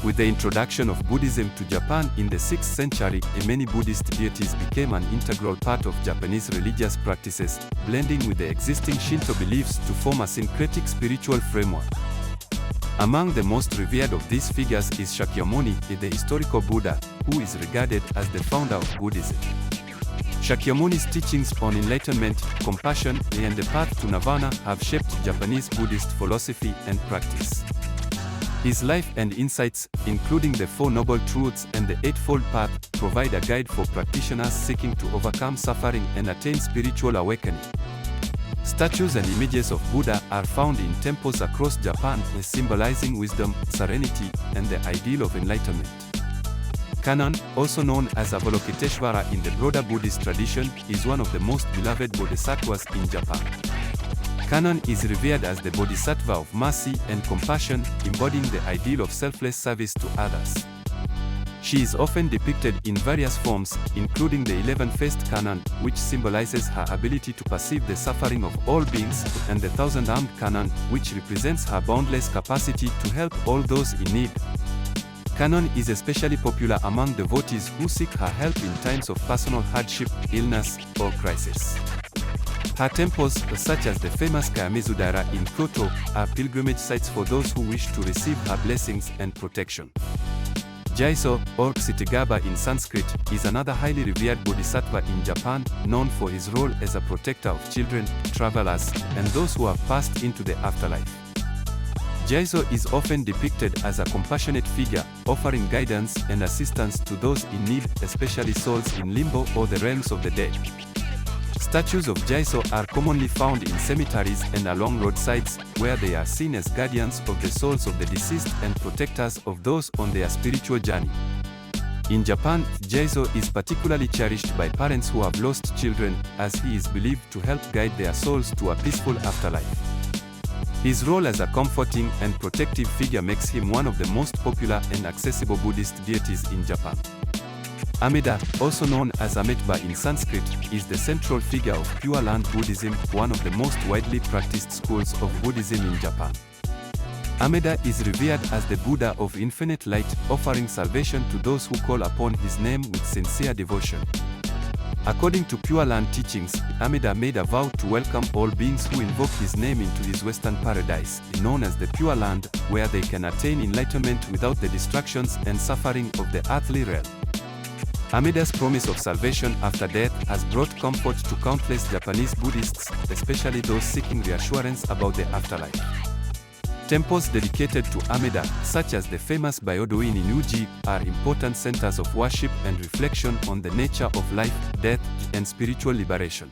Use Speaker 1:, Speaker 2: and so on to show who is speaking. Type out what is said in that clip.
Speaker 1: With the introduction of Buddhism to Japan in the 6th century, many Buddhist deities became an integral part of Japanese religious practices, blending with the existing Shinto beliefs to form a syncretic spiritual framework. Among the most revered of these figures is Shakyamuni, the historical Buddha, who is regarded as the founder of Buddhism. Shakyamuni's teachings on enlightenment, compassion, and the path to nirvana have shaped Japanese Buddhist philosophy and practice. His life and insights, including the Four Noble Truths and the Eightfold Path, provide a guide for practitioners seeking to overcome suffering and attain spiritual awakening. Statues and images of Buddha are found in temples across Japan, symbolizing wisdom, serenity, and the ideal of enlightenment. Kannon, also known as Avalokiteshvara in the broader Buddhist tradition, is one of the most beloved bodhisattvas in Japan. Kannon is revered as the bodhisattva of mercy and compassion, embodying the ideal of selfless service to others. She is often depicted in various forms, including the 11-faced Kannon, which symbolizes her ability to perceive the suffering of all beings, and the 1,000-armed Kannon, which represents her boundless capacity to help all those in need. Kannon is especially popular among devotees who seek her help in times of personal hardship, illness, or crisis. Her temples, such as the famous Kayamizudara in Kyoto, are pilgrimage sites for those who wish to receive her blessings and protection. Jaiso, or Ksitigaba in Sanskrit, is another highly revered bodhisattva in Japan, known for his role as a protector of children, travelers, and those who have passed into the afterlife. Jaiso is often depicted as a compassionate figure, offering guidance and assistance to those in need, especially souls in limbo or the realms of the dead. Statues of Jaiso are commonly found in cemeteries and along roadsides, where they are seen as guardians of the souls of the deceased and protectors of those on their spiritual journey. In Japan, Jaiso is particularly cherished by parents who have lost children, as he is believed to help guide their souls to a peaceful afterlife. His role as a comforting and protective figure makes him one of the most popular and accessible Buddhist deities in Japan. Amida, also known as Amitabha in Sanskrit, is the central figure of Pure Land Buddhism, one of the most widely practiced schools of Buddhism in Japan. Amida is revered as the Buddha of infinite light, offering salvation to those who call upon his name with sincere devotion. According to Pure Land teachings, Amida made a vow to welcome all beings who invoke his name into his Western paradise, known as the Pure Land, where they can attain enlightenment without the distractions and suffering of the earthly realm. Amida's promise of salvation after death has brought comfort to countless Japanese Buddhists, especially those seeking reassurance about the afterlife. Temples dedicated to Amida, such as the famous Byodo-in in Uji, are important centers of worship and reflection on the nature of life, death, and spiritual liberation.